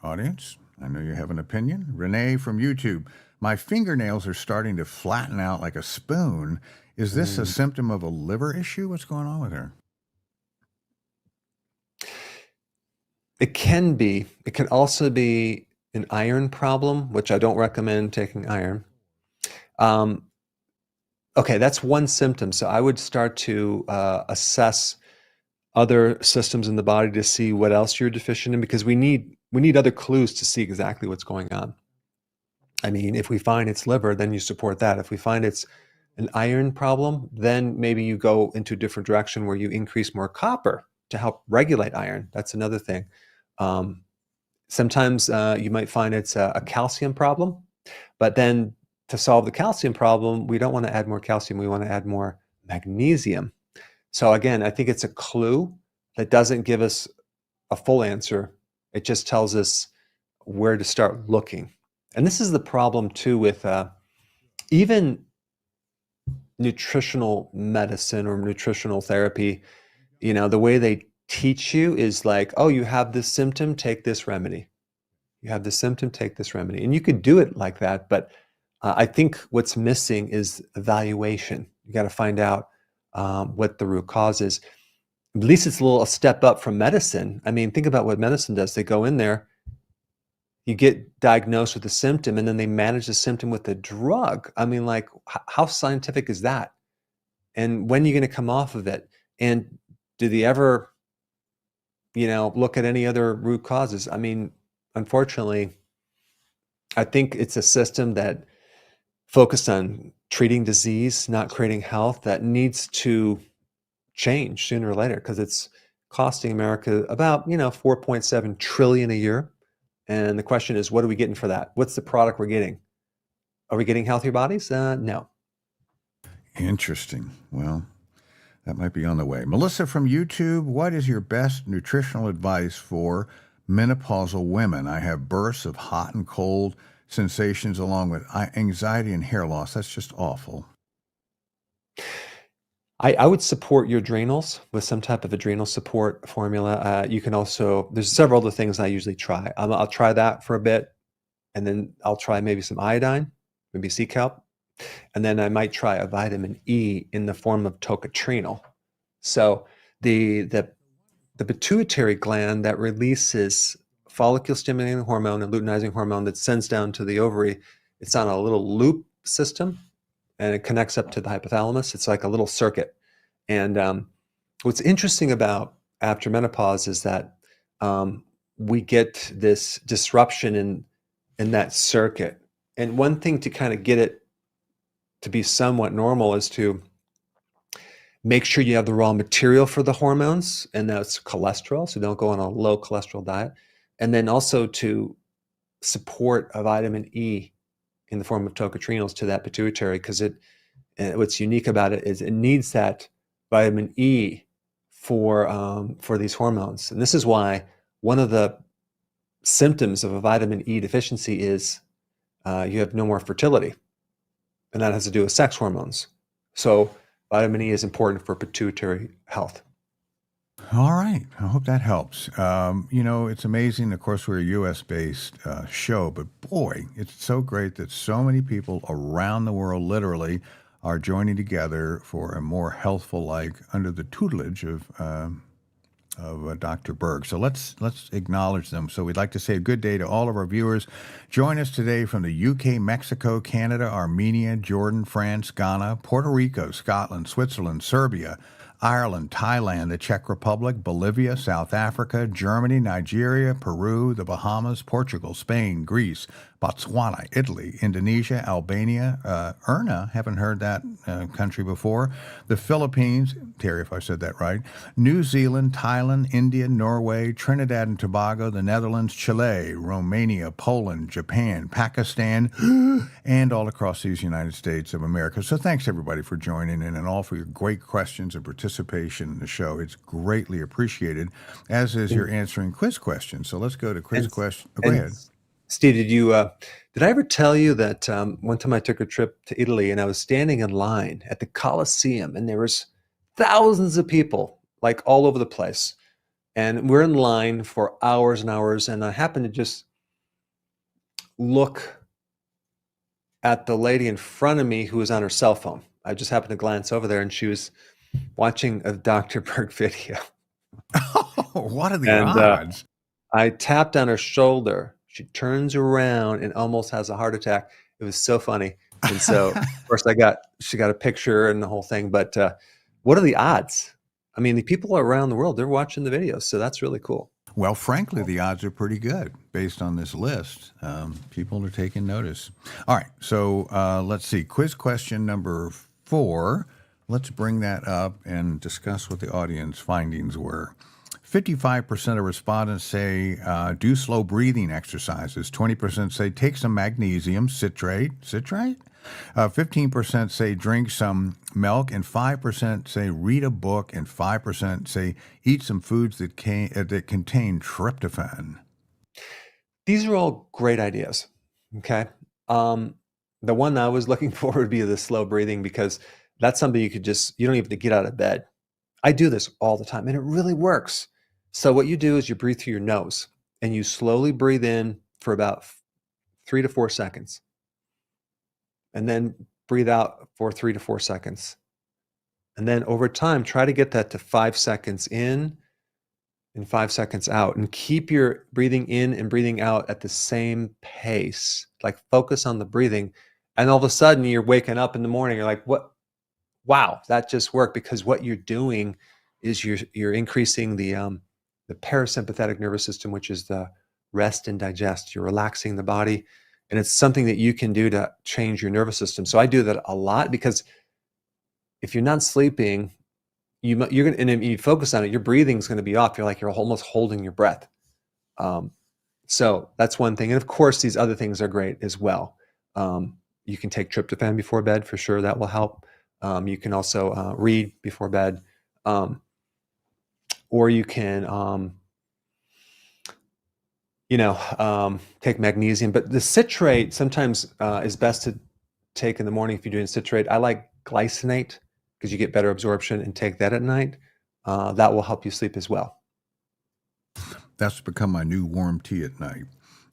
S2: Audience, I know you have an opinion. Renee from YouTube. My fingernails are starting to flatten out like a spoon. Is this a symptom of a liver issue? What's going on with her?
S1: It can be. It can also be an iron problem, which I don't recommend taking iron. Okay, that's one symptom. So I would start to assess other systems in the body to see what else you're deficient in, because we need other clues to see exactly what's going on. I mean, if we find it's liver, then you support that. If we find it's an iron problem, then maybe you go into a different direction where you increase more copper to help regulate iron. That's another thing. Sometimes you might find it's a calcium problem, but then to solve the calcium problem, we don't want to add more calcium. We want to add more magnesium. So again, I think it's a clue that doesn't give us a full answer. It just tells us where to start looking. And this is the problem too with even nutritional medicine or nutritional therapy. The way they teach you is like, oh, you have this symptom, take this remedy. You have this symptom, take this remedy. And you could do it like that, but I think what's missing is evaluation. You got to find out what the root cause is. At least it's a step up from medicine. I mean, think about what medicine does. They go in there, you get diagnosed with a symptom, and then they manage the symptom with a drug. I mean, like, how scientific is that? And when are you going to come off of it? And do they ever, look at any other root causes? I mean, unfortunately, I think it's a system that focused on treating disease, not creating health, that needs to change sooner or later, because it's costing America about 4.7 trillion a year. And the question is, what are we getting for that? What's the product we're getting? Are we getting healthier bodies? No.
S2: Interesting. Well, that might be on the way. Melissa from YouTube, what is your best nutritional advice for menopausal women? I have bursts of hot and cold sensations along with anxiety and hair loss. That's just awful.
S1: I would support your adrenals with some type of adrenal support formula. You can also, there's several other things I usually try. I'll try that for a bit, and then I'll try maybe some iodine, maybe sea kelp, and then I might try a vitamin E in the form of tocotrienol. So the pituitary gland that releases follicle stimulating hormone and luteinizing hormone that sends down to the ovary, it's on a little loop system, and it connects up to the hypothalamus. It's like a little circuit. And what's interesting about after menopause is that we get this disruption in that circuit. And one thing to kind of get it to be somewhat normal is to make sure you have the raw material for the hormones, and that's cholesterol, so don't go on a low cholesterol diet. And then also to support a vitamin E in the form of tocotrienols to that pituitary, because what's unique about it is it needs that vitamin E for these hormones. And this is why one of the symptoms of a vitamin E deficiency is you have no more fertility, and that has to do with sex hormones. So vitamin E is important for pituitary health.
S2: All right. I hope that helps. It's amazing. Of course, we're a U.S.-based show, but boy, it's so great that so many people around the world literally are joining together for a more healthful life under the tutelage of Dr. Berg. So let's acknowledge them. So we'd like to say a good day to all of our viewers. Join us today from the UK, Mexico, Canada, Armenia, Jordan, France, Ghana, Puerto Rico, Scotland, Switzerland, Serbia, Ireland, Thailand, the Czech Republic, Bolivia, South Africa, Germany, Nigeria, Peru, the Bahamas, Portugal, Spain, Greece, Botswana, Italy, Indonesia, Albania, Erna, haven't heard that country before, the Philippines, Terry, if I said that right, New Zealand, Thailand, India, Norway, Trinidad and Tobago, the Netherlands, Chile, Romania, Poland, Japan, Pakistan, and all across these United States of America. So thanks, everybody, for joining in and all for your great questions and participation in the show. It's greatly appreciated, as is your answering quiz questions. So let's go to quiz question. Go ahead.
S1: Steve, did I ever tell you that one time I took a trip to Italy and I was standing in line at the Colosseum and there was thousands of people like all over the place. And we're in line for hours and hours. And I happened to just look at the lady in front of me who was on her cell phone. I just happened to glance over there and she was watching a Dr. Berg video.
S2: Oh, what are the
S1: And
S2: odds?
S1: I tapped on her shoulder. She turns around and almost has a heart attack. It was so funny. And so, of course, she got a picture and the whole thing. But what are the odds? I mean, the people around the world, they're watching the videos. So that's really cool.
S2: Well, frankly, the odds are pretty good based on this list. People are taking notice. All right. So let's see. Quiz question number 4. Let's bring that up and discuss what the audience findings were. 55% of respondents say do slow breathing exercises. 20% say take some magnesium citrate. 15% say drink some milk, and 5% say read a book, and 5% say eat some foods that contain tryptophan.
S1: These are all great ideas. Okay. The one I was looking for would be the slow breathing, because that's something you don't even have to get out of bed. I do this all the time and it really works. So what you do is you breathe through your nose and you slowly breathe in for about 3 to 4 seconds. And then breathe out for 3 to 4 seconds. And then over time, try to get that to 5 seconds in and 5 seconds out, and keep your breathing in and breathing out at the same pace. Like focus on the breathing. And all of a sudden you're waking up in the morning. You're like, what? Wow, that just worked, because what you're doing is you're increasing the parasympathetic nervous system, which is the rest and digest. You're relaxing the body, and it's something that you can do to change your nervous system. So I do that a lot, because if you're not sleeping, you're gonna, and if you focus on it, your breathing's going to be off. You're almost holding your breath. So that's one thing, and of course, these other things are great as well. You can take tryptophan before bed for sure. That will help. You can also read before bed, or you can, take magnesium. But the citrate sometimes is best to take in the morning if you're doing citrate. I like glycinate because you get better absorption, and take that at night. That will help you sleep as well.
S2: That's become my new warm tea at night.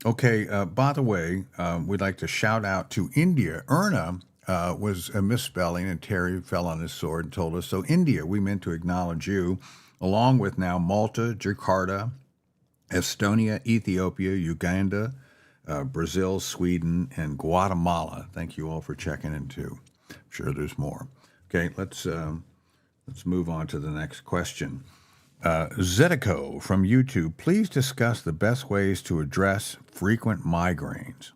S2: Okay, by the way, we'd like to shout out to India. Erna was a misspelling, and Terry fell on his sword and told us. So India, we meant to acknowledge you, along with now Malta, Jakarta, Estonia, Ethiopia, Uganda, Brazil, Sweden, and Guatemala. Thank you all for checking in too. I'm sure there's more. Okay, let's move on to the next question. Zedico from YouTube, please discuss the best ways to address frequent migraines.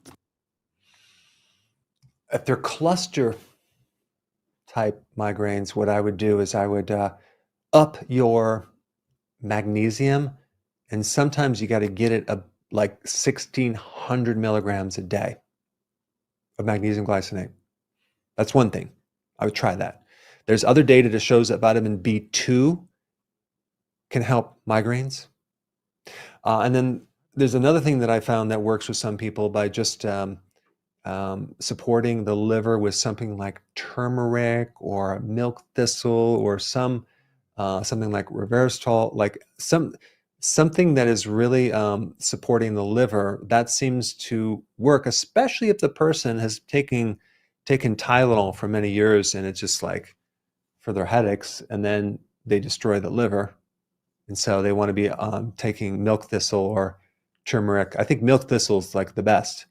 S1: If they're cluster type migraines, what I would do is I would up your magnesium, and sometimes you got to get it like 1,600 milligrams a day of magnesium glycinate. That's one thing. I would try that. There's other data that shows that vitamin B2 can help migraines. And then there's another thing that I found that works with some people by just supporting the liver with something like turmeric or milk thistle or something like resveratrol, like something that is really supporting the liver. That seems to work, especially if the person has taken Tylenol for many years and it's just like for their headaches, and then they destroy the liver. And so they want to be taking milk thistle or turmeric. I think milk thistle is like the best.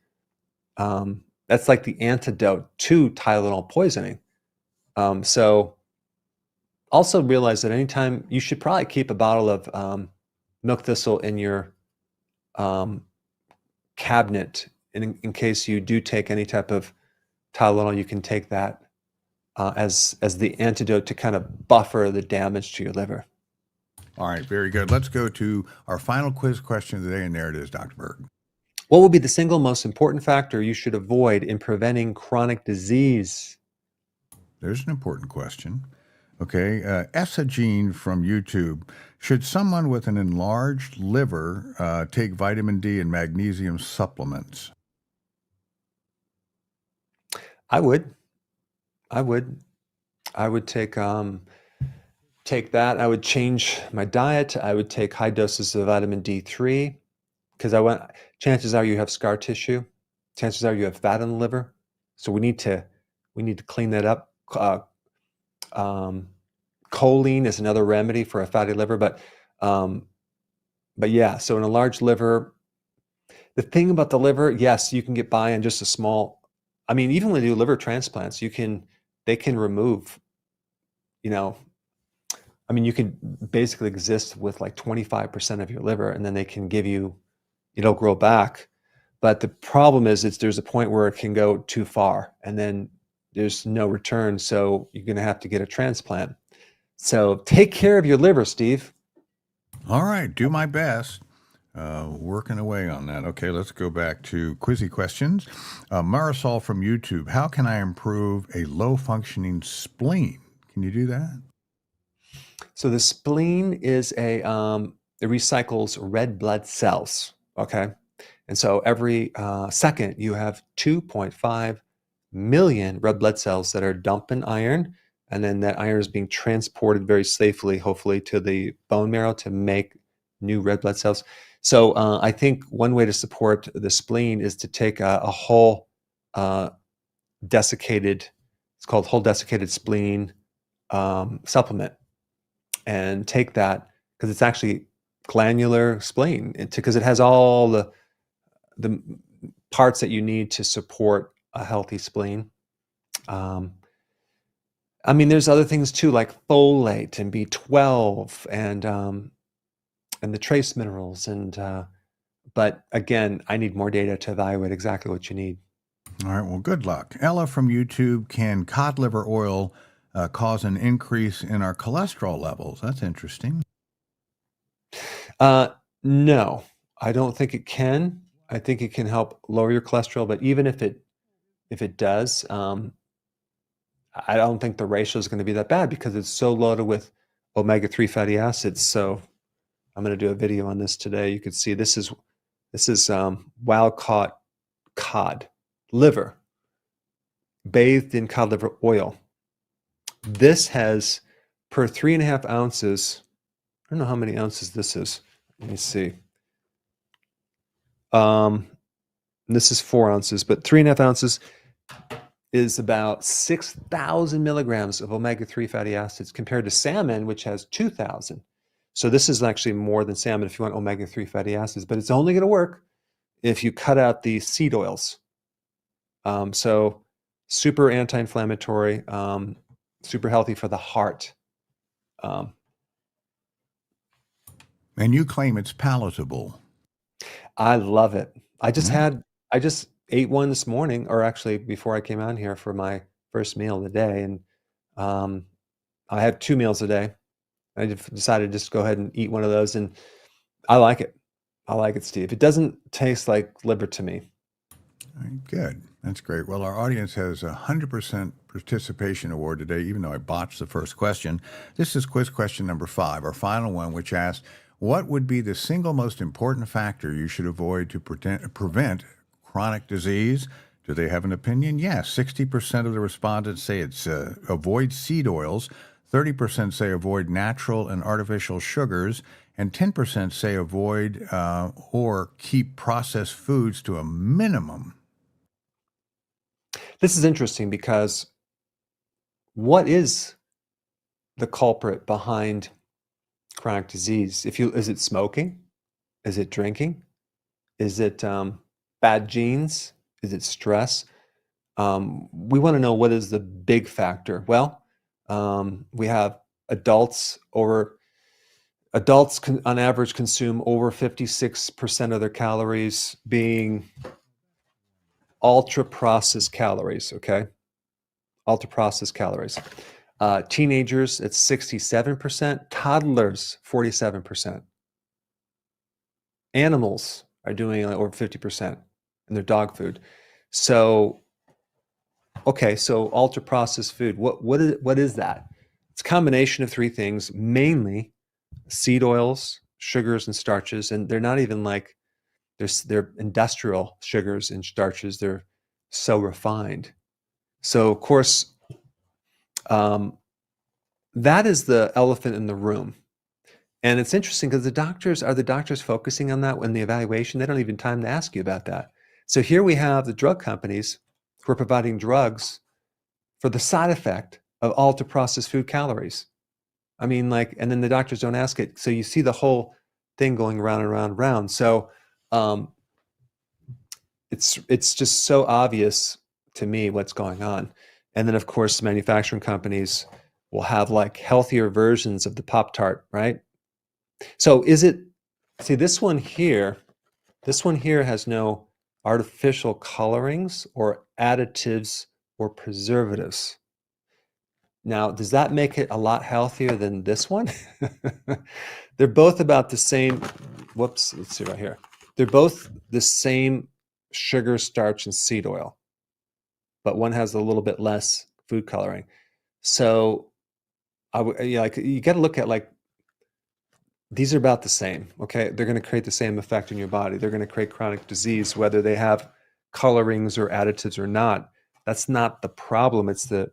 S1: That's like the antidote to Tylenol poisoning. So also realize that anytime you should probably keep a bottle of milk thistle in your cabinet in case you do take any type of Tylenol. You can take that as the antidote to kind of buffer the damage to your liver.
S2: All right, very good. Let's go to our final quiz question of the day, and there it is, Dr. Berg.
S1: What will be the single most important factor you should avoid in preventing chronic disease?
S2: There's an important question. Okay, Essagene from YouTube. Should someone with an enlarged liver take vitamin D and magnesium supplements?
S1: I would take that. I would change my diet. I would take high doses of vitamin D3 because chances are you have scar tissue. Chances are you have fat in the liver. So we need to clean that up. Choline is another remedy for a fatty liver, but yeah. So an enlarged liver. The thing about the liver, yes, you can get by on just a small. I mean, even when they do liver transplants, they can remove. I mean, you can basically exist with like 25% of your liver, and then they can give you, it'll grow back. But the problem is, there's a point where it can go too far, and then there's no return. So you're going to have to get a transplant. So take care of your liver, Steve.
S2: All right, do my best. Working away on that. Okay, let's go back to quizzy questions. Marisol from YouTube. How can I improve a low-functioning spleen? Can you do that?
S1: So the spleen is it recycles red blood cells, okay? And so every second you have 2.5 million red blood cells that are dumping iron, and then that iron is being transported very safely, hopefully, to the bone marrow to make new red blood cells. So I think one way to support the spleen is to take a whole desiccated, it's called whole desiccated spleen supplement, and take that because it's actually glandular spleen, because it has all the parts that you need to support a healthy spleen. I mean, there's other things too, like folate and B12 and the trace minerals, but again, I need more data to evaluate exactly what you need.
S2: All right, well, good luck. Ella from YouTube. Can cod liver oil cause an increase in our cholesterol levels? That's interesting.
S1: No, I don't think it can. I think it can help lower your cholesterol, but even if it does, I don't think the ratio is going to be that bad because it's so loaded with omega-3 fatty acids. So I'm going to do a video on this today. You can see this is wild caught cod liver bathed in cod liver oil. This has, per 3.5 ounces, I don't know how many ounces this is. Let me see. This is 4 ounces, but 3.5 ounces is about 6,000 milligrams of omega-3 fatty acids compared to salmon, which has 2,000. So this is actually more than salmon if you want omega-3 fatty acids, but it's only going to work if you cut out the seed oils. So super anti-inflammatory, super healthy for the heart.
S2: And you claim it's palatable.
S1: I love it. I just ate one this morning, or actually before I came out here for my first meal of the day. And I have 2 meals a day. I decided to just go ahead and eat one of those, and I like it. I like it, Steve. It doesn't taste like liver to me.
S2: All right, good. That's great. Well, our audience has a 100% participation award today, even though I botched the first question. This is quiz question number 5, our final one, which asks, What would be the single most important factor you should avoid to prevent chronic disease? Do they have an opinion? Yes. 60% of the respondents say it's avoid seed oils, 30% say avoid natural and artificial sugars, and 10% say avoid or keep processed foods to a minimum.
S1: This is interesting because what is the culprit behind chronic disease? Is it smoking? Is it drinking? Is it bad genes? Is it stress? We want to know what is the big factor. Well, we have adults on average consume over 56% of their calories being ultra processed calories. Okay, ultra processed calories. Teenagers, it's 67%. Toddlers, 47%. Animals are doing over 50% in their dog food. So, okay, so ultra processed food. What is that? It's a combination of three things, mainly seed oils, sugars, and starches. And they're not even like they're industrial sugars and starches. They're so refined. So, of course, that is the elephant in the room. And it's interesting because the doctors focusing on that in the evaluation? They don't even have time to ask you about that. So here we have the drug companies who are providing drugs for the side effect of ultra processed food calories. I mean, like, and then the doctors don't ask it. So you see the whole thing going round and round and round. So it's just so obvious to me what's going on. And then, of course, manufacturing companies will have like healthier versions of the Pop-Tart, right? So see this one here has no artificial colorings or additives or preservatives. Now, does that make it a lot healthier than this one? They're both about the same. Whoops, let's see right here. They're both the same sugar, starch, and seed oil, but one has a little bit less food coloring. So you got to look at like, these are about the same, okay? They're going to create the same effect in your body. They're going to create chronic disease, whether they have colorings or additives or not. That's not the problem. It's the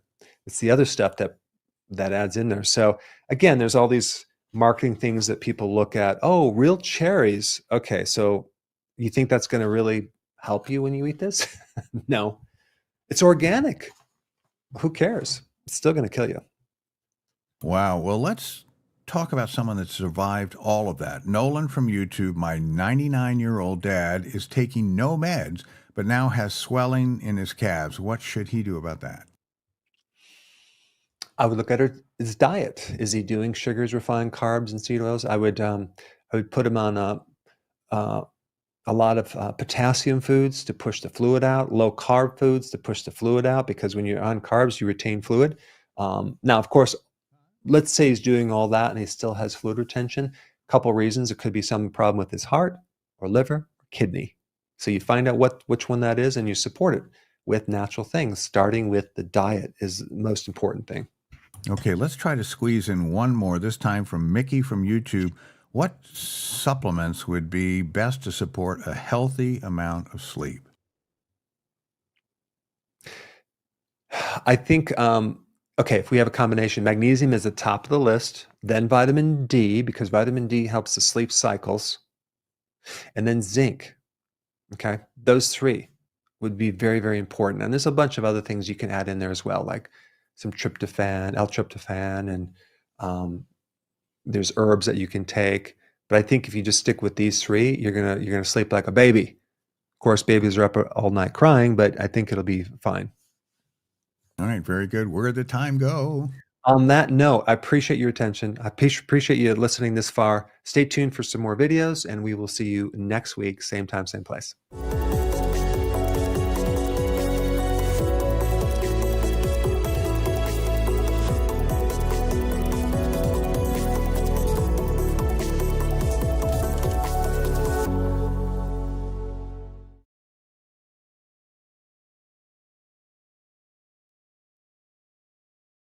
S1: other stuff that adds in there. So again, there's all these marketing things that people look at. Oh, real cherries. Okay, so you think that's going to really help you when you eat this? No, it's organic. Who cares? It's still going to kill you.
S2: Wow. Well, let's talk about someone that survived all of that. Nolan from YouTube, my 99-year-old dad, is taking no meds, but now has swelling in his calves. What should he do about that?
S1: I would look at his diet. Is he doing sugars, refined carbs, and seed oils? I would put him on a lot of potassium foods to push the fluid out, low carb foods to push the fluid out, because when you're on carbs, you retain fluid. Now, of course, let's say he's doing all that and he still has fluid retention. A couple of reasons. It could be some problem with his heart or liver or kidney. So you find out which one that is and you support it with natural things. Starting with the diet is the most important thing.
S2: Okay, let's try to squeeze in one more, this time from Mickey from YouTube. What supplements would be best to support a healthy amount of sleep?
S1: I think, okay, if we have a combination, magnesium is the top of the list, then vitamin D, because vitamin D helps the sleep cycles, and then zinc. Okay, those three would be very, very important. And there's a bunch of other things you can add in there as well, like some L-tryptophan, and there's herbs that you can take. But I think if you just stick with these three, you're gonna sleep like a baby. Of course, babies are up all night crying, but I think it'll be fine.
S2: All right, very good. Where'd the time go?
S1: On that note, I appreciate your attention. I appreciate you listening this far. Stay tuned for some more videos, and we will see you next week, same time, same place.